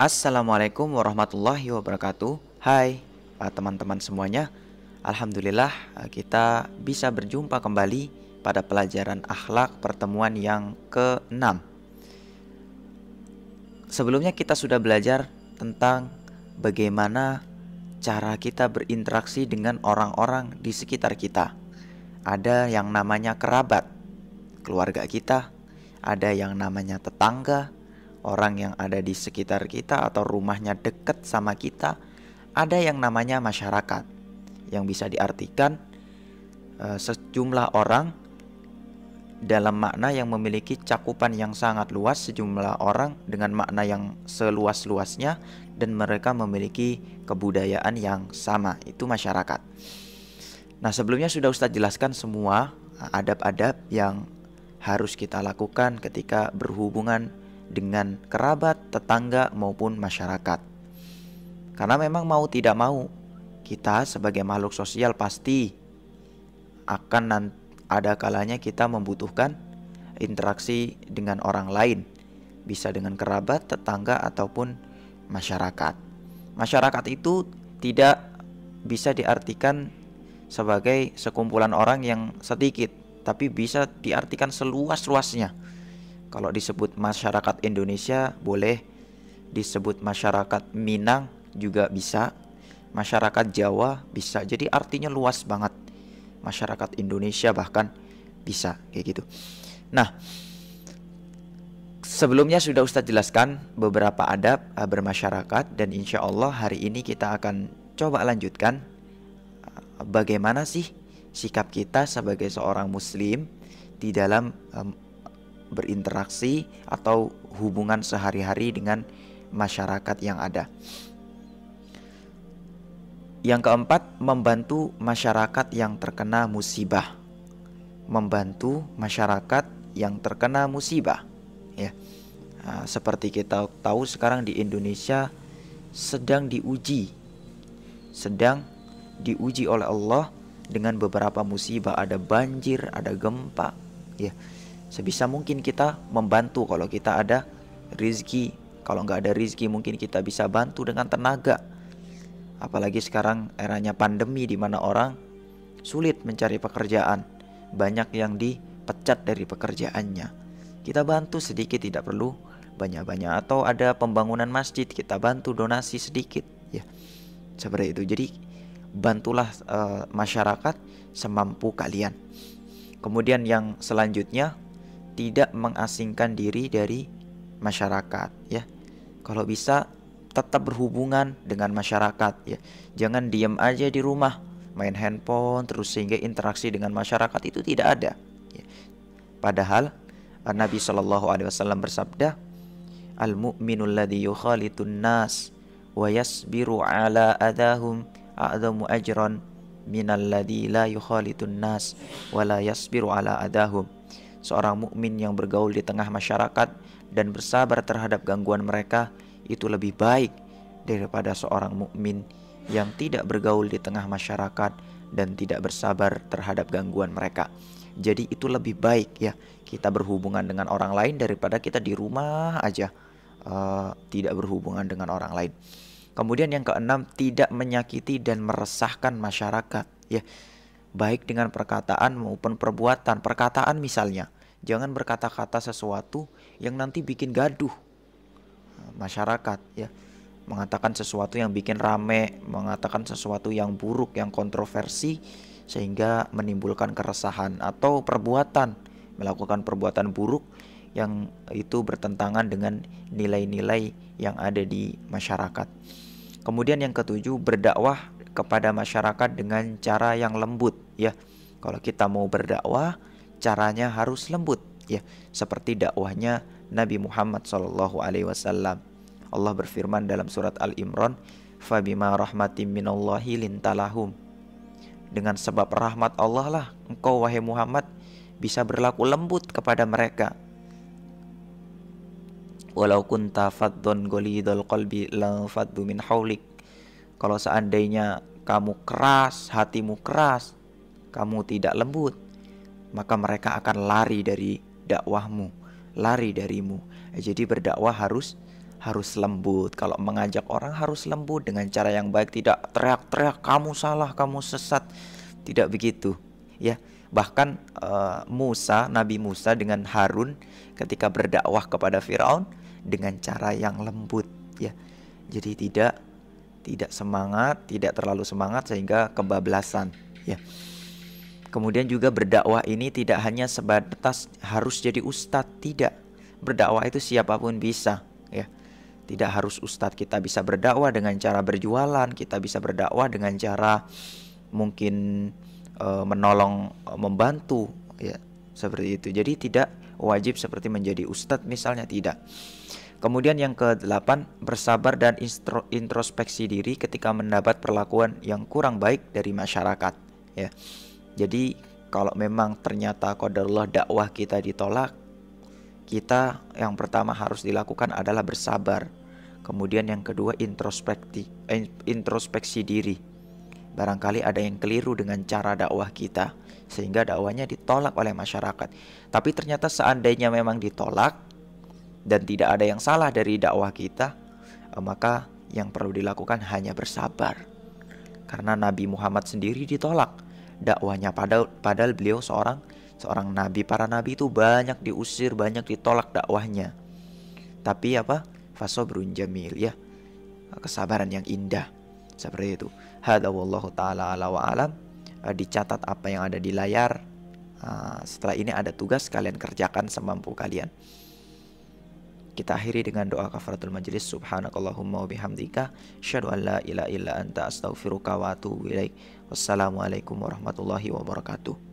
Assalamualaikum warahmatullahi wabarakatuh. Hai teman-teman semuanya. Alhamdulillah kita bisa berjumpa kembali pada pelajaran akhlak pertemuan yang ke-6. Sebelumnya kita sudah belajar tentang bagaimana cara kita berinteraksi dengan orang-orang di sekitar kita. Ada yang namanya kerabat, keluarga kita. Ada yang namanya tetangga, orang yang ada di sekitar kita atau rumahnya dekat sama kita. Ada yang namanya masyarakat, yang bisa diartikan sejumlah orang dalam makna yang memiliki cakupan yang sangat luas, sejumlah orang dengan makna yang seluas-luasnya, dan mereka memiliki kebudayaan yang sama, itu masyarakat. Nah, sebelumnya sudah Ustadz jelaskan semua adab-adab yang harus kita lakukan ketika berhubungan dengan kerabat, tetangga maupun masyarakat. Karena memang mau tidak mau, kita sebagai makhluk sosial pasti akan ada kalanya kita membutuhkan interaksi dengan orang lain. Bisa dengan kerabat, tetangga ataupun masyarakat. Masyarakat itu tidak bisa diartikan sebagai sekumpulan orang yang sedikit, tapi bisa diartikan seluas-luasnya. Kalau disebut masyarakat Indonesia boleh, disebut masyarakat Minang juga bisa, masyarakat Jawa bisa. Jadi artinya luas banget. Masyarakat Indonesia bahkan bisa kayak gitu. Nah, sebelumnya sudah Ustadz jelaskan beberapa adab bermasyarakat, dan insya Allah hari ini kita akan coba lanjutkan bagaimana sih sikap kita sebagai seorang muslim di dalam berinteraksi atau hubungan sehari-hari dengan masyarakat yang ada. Yang keempat, membantu masyarakat yang terkena musibah. Membantu masyarakat yang terkena musibah, ya. Seperti kita tahu sekarang di Indonesia sedang diuji oleh Allah dengan beberapa musibah. Ada banjir, ada gempa, ya. Sebisa mungkin kita membantu kalau kita ada rizki. Kalau nggak ada rizki mungkin kita bisa bantu dengan tenaga. Apalagi sekarang eranya pandemi di mana orang sulit mencari pekerjaan. Banyak yang dipecat dari pekerjaannya. Kita bantu sedikit, tidak perlu banyak-banyak. Atau ada pembangunan masjid, kita bantu donasi sedikit, ya. Seperti itu. Jadi bantulah masyarakat semampu kalian. Kemudian yang selanjutnya, tidak mengasingkan diri dari masyarakat, ya. Kalau bisa tetap berhubungan dengan masyarakat, ya. Jangan diam aja di rumah main handphone terus sehingga interaksi dengan masyarakat itu tidak ada, ya. Padahal Nabi SAW bersabda, al-mu'minul ladzi yukhalitun nas wa yasbiru ala adahum a'zamu ajran minal ladzi la yukhalitun nas wa la yasbiru ala adahum. Seorang mukmin yang bergaul di tengah masyarakat dan bersabar terhadap gangguan mereka itu lebih baik daripada seorang mukmin yang tidak bergaul di tengah masyarakat dan tidak bersabar terhadap gangguan mereka. Jadi itu lebih baik, ya, kita berhubungan dengan orang lain daripada kita di rumah aja tidak berhubungan dengan orang lain. Kemudian yang keenam, tidak menyakiti dan meresahkan masyarakat, ya. Baik dengan perkataan maupun perbuatan. Perkataan misalnya, jangan berkata-kata sesuatu yang nanti bikin gaduh masyarakat, ya. Mengatakan sesuatu yang bikin rame, mengatakan sesuatu yang buruk, yang kontroversi sehingga menimbulkan keresahan. Atau perbuatan, melakukan perbuatan buruk yang itu bertentangan dengan nilai-nilai yang ada di masyarakat. Kemudian yang ketujuh, berdakwah kepada masyarakat dengan cara yang lembut, ya. Kalau kita mau berdakwah, caranya harus lembut, ya. Seperti dakwahnya Nabi Muhammad SAW. Allah berfirman dalam surat Al-Imran, "Fabima rahmatim minallahi lintalahum." Dengan sebab rahmat Allah lah engkau wahai Muhammad bisa berlaku lembut kepada mereka. Walau kunta faddon ghalidhal qalbi lanfaddu min haulik. Kalau seandainya kamu keras, hatimu keras, kamu tidak lembut, maka mereka akan lari dari dakwahmu, lari darimu. Jadi berdakwah harus harus lembut. Kalau mengajak orang harus lembut dengan cara yang baik, tidak teriak-teriak kamu salah, kamu sesat. Tidak begitu, ya. Bahkan Nabi Musa dengan Harun ketika berdakwah kepada Firaun dengan cara yang lembut, ya. Jadi tidak semangat, tidak terlalu semangat sehingga kebablasan, ya. Kemudian juga berdakwah ini tidak hanya sebatas harus jadi ustadz, tidak. Berdakwah itu siapapun bisa, ya. Tidak harus ustadz, kita bisa berdakwah dengan cara berjualan, kita bisa berdakwah dengan cara mungkin menolong, membantu, ya, seperti itu. Jadi tidak wajib seperti menjadi ustadz misalnya, tidak. Kemudian yang ke-8, bersabar dan introspeksi diri ketika mendapat perlakuan yang kurang baik dari masyarakat, ya. Jadi kalau memang ternyata qadarullah dakwah kita ditolak, kita yang pertama harus dilakukan adalah bersabar. Kemudian yang kedua introspeksi diri. Barangkali ada yang keliru dengan cara dakwah kita sehingga dakwahnya ditolak oleh masyarakat. Tapi ternyata seandainya memang ditolak dan tidak ada yang salah dari dakwah kita, maka yang perlu dilakukan hanya bersabar. Karena Nabi Muhammad sendiri ditolak dakwahnya, padahal beliau seorang nabi. Para nabi itu banyak diusir, banyak ditolak dakwahnya. Tapi apa? Fasobrun jamil, ya. Kesabaran yang indah. Seperti itu. Hada wallahu taala ala wa alam. Dicatat apa yang ada di layar. Setelah ini ada tugas, kalian kerjakan semampu kalian. Kita akhiri dengan doa kafaratul majlis. Subhanakallahumma wa bihamdika, asyhadu an la ilaha illa anta, astaghfiruka wa atubu ilaik. Wassalamualaikum warahmatullahi wabarakatuh.